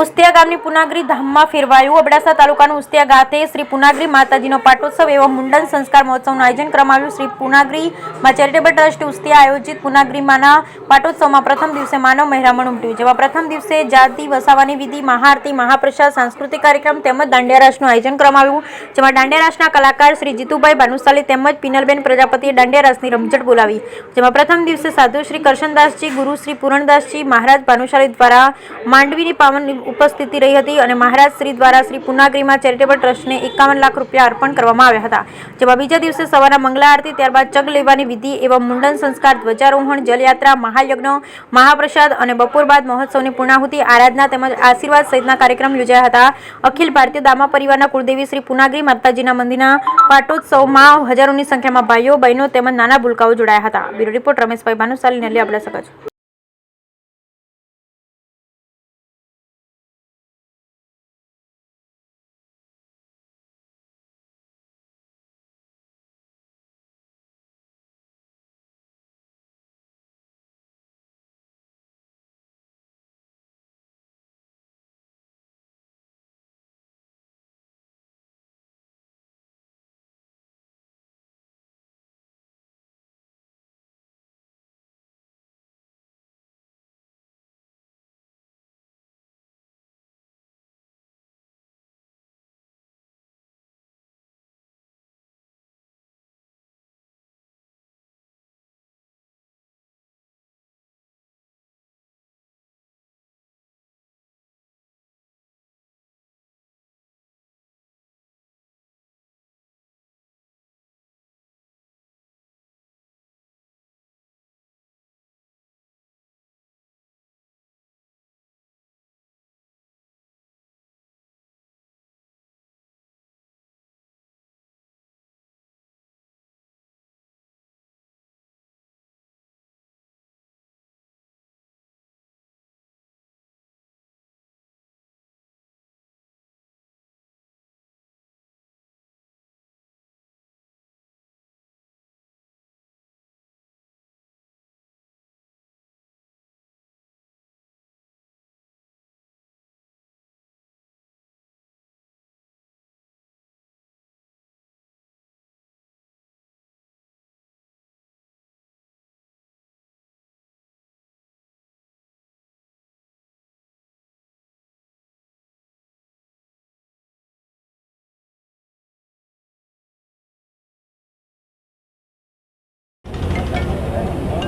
ઉસ્તિયા ગામની પુનાગરી ધામમાં ફેરવાયું। અબડાસા તાલુકાનું ઉસ્તિયા ગાતે શ્રી પુનાગરી માતાજીનો પાટોત્સવ એવं મુંડન સંસ્કાર મહોત્સવનું આયોજન કરવામાં આવ્યું। શ્રી પુનાગરી માં ચેરિટેબલ ટ્રસ્ટ ઉસ્તિયા આયોજિત પુનાગરી માના પાટોત્સવમાં પ્રથમ દિવસે માનવ મહેરામણ ઉમટ્યું, જેમાં પ્રથમ દિવસે જાતિ વસાવાની વિધિ, મહાઆરતી, મહાપ્રસાદ, સાંસ્કૃતિક કાર્યક્રમ તેમજ દાંડિયા રાસનું આયોજન કરવામાં આવ્યું, જેમાં દાંડિયા રાસના કલાકાર શ્રી જીતુભાઈ ભાનુશાલી તેમજ પિનલબેન પ્રજાપતિએ દાંડિયા રાસની રમઝટ બોલાવી, જેમાં પ્રથમ દિવસે સાધુ શ્રી કરશનદાસજી, ગુરુ શ્રી પૂરણદાસજી મહારાજ ભાનુશાલી દ્વારા માંડવીની પાવન ઉપસ્થિતિ રહી હતી અને મહારાજ શ્રી દ્વારા શ્રી પુનાગરીમાં ચેરિટેબલ ટ્રસ્ટને 51 લાખ રૂપિયા અર્પણ કરવામાં આવ્યા હતા, જેમાં બીજા દિવસે સવારના મંગલા આરતી, ત્યારબાદ ચગ લેવાની વિધિ એવं મુંડન સંસ્કાર, ધ્વજારોહણ, જલયાત્રા, મહાયજ્ઞ, મહાપ્રસાદ અને બપોર બાદ મહોત્સવની પૂર્ણાહુતિ, આરાધના તેમજ આશીર્વાદ સહિતના કાર્યક્રમ યોજાયા હતા। અખિલ ભારતીય દામા પરિવારના કુળદેવી શ્રી પુનાગરી માતાજીના મંદિરના પાટોત્સવમાં હજારોની સંખ્યામાં ભાઈઓ, બહેનો તેમજ નાના ભૂલકાઓ જોડાયા હતા। Bureau report Rameshbhai Bhanushali, Naliya, Abdasa.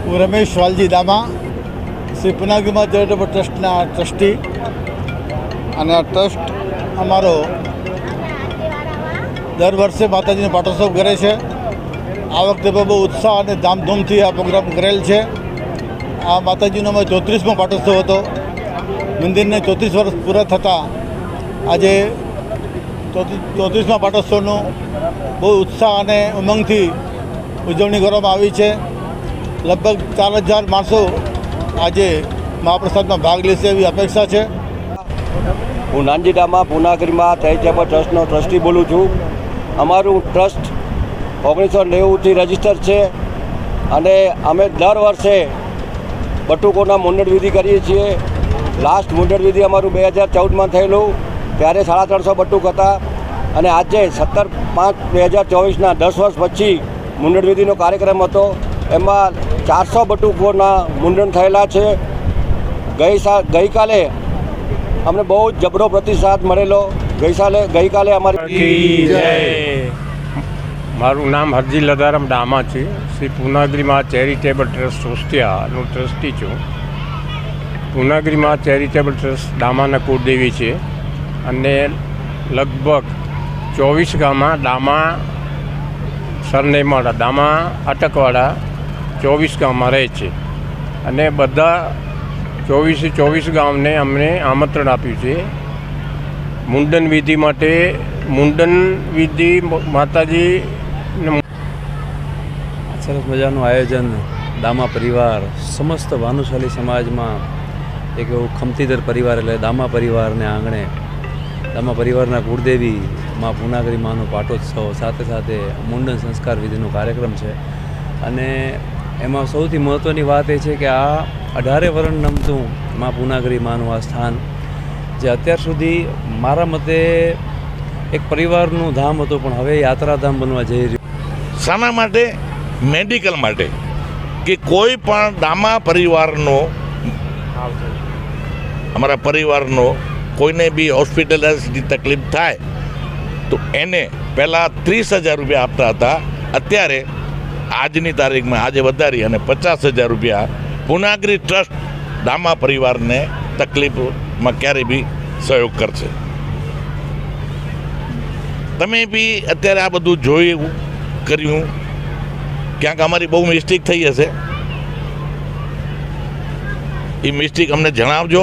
હું રમેશ વાલજી દામા, શ્રી પુનાગરીમાં ચેરિટેબલ ટ્રસ્ટના ટ્રસ્ટી, અને આ ટ્રસ્ટ અમારો દર વર્ષે માતાજીનો પાટોત્સવ કરે છે। આ વખતે બહુ ઉત્સાહ અને ધામધૂમથી આ પ્રોગ્રામ કરેલ છે। આ માતાજીનો અમે 34મો પાટોત્સવ હતો। મંદિરને 34 વર્ષ પૂરા થતાં આજે 34મા પાટોત્સવનું બહુ ઉત્સાહ અને ઉમંગથી ઉજવણી કરવામાં આવી છે। લગભગ 4000 માણસો આજે મહાપ્રસાદમાં ભાગ લેશે એવી અપેક્ષા છે। હું નાનજી દામા પુનાગરીમાં ચેરિટેબલ ટ્રસ્ટનો ટ્રસ્ટી બોલું છું। અમારું ટ્રસ્ટ 1990થી રજિસ્ટર છે અને અમે દર વર્ષે બટુકોના મુંડન વિધિ કરીએ છીએ। લાસ્ટ મુંડન વિધિ અમારું 2014માં થયેલું, ત્યારે 350 બટુક હતા અને આજે 17/5/2024ના 10 વર્ષ પછી મુંડન વિધિનો કાર્યક્રમ હતો। એમાં 400 બટુકોના મુંડન થયેલા છે। ગઈકાલે અમને બહુ જબરો પ્રતિસાદ મળેલો। ગઈકાલે અમારી મારું નામ હરજી લદારામ ડામા છે। શ્રી પુનાગરીમાં ચેરિટેબલ ટ્રસ્ટ ઉસ્તિયાનું ટ્રસ્ટી છું। પુનાગરીમાં ચેરિટેબલ ટ્રસ્ટ ડામાના કુળદેવી છે અને લગભગ 24 ગામમાં ડામા સરનેમવાળા, ડામા અટકવાળા 24 ગામમાં રહે છે અને બધા 24 ગામને અમને આમંત્રણ આપ્યું છે મુંડન વિધિ માટે। મુંડન વિધિ માતાજી સરસ મજાનું આયોજન દામા પરિવાર, સમસ્ત ભાનુશાલી સમાજમાં એક એવું ખમતીદર પરિવાર એટલે દામા પરિવારને આંગણે દામા પરિવારના કુળદેવી માં પુનાગરી માનો પાટોત્સવ, સાથે સાથે મુંડન સંસ્કાર વિધિનો કાર્યક્રમ છે। અને એમાં સૌથી મહત્ત્વની વાત એ છે કે આ 18 વર્ષ નમતું માં પુનાગરી માનું આ સ્થાન જે અત્યાર સુધી મારા મતે એક પરિવારનું ધામ હતું, પણ હવે યાત્રાધામ બનવા જઈ રહ્યું. શાના માટે? મેડિકલ માટે, કે કોઈ પણ દામા પરિવારનો, અમારા પરિવારનો કોઈને બી હોસ્પિટલાઇઝની તકલીફ થાય તો એને પહેલાં 30,000 રૂપિયા આપતા હતા. અત્યારે આજની તારીખમાં આજે વધારી અને 50,000 રૂપિયા પુનાગરી ટ્રસ્ટ દામા પરિવારને તકલીફમાં ક્યારેય બી સહયોગ કરશે. તમે બી અત્યારે આ બધું જોયું કર્યું, ક્યાંક અમારી બહુ મિસ્ટેક થઈ હશે, એ મિસ્ટેક અમને જણાવજો.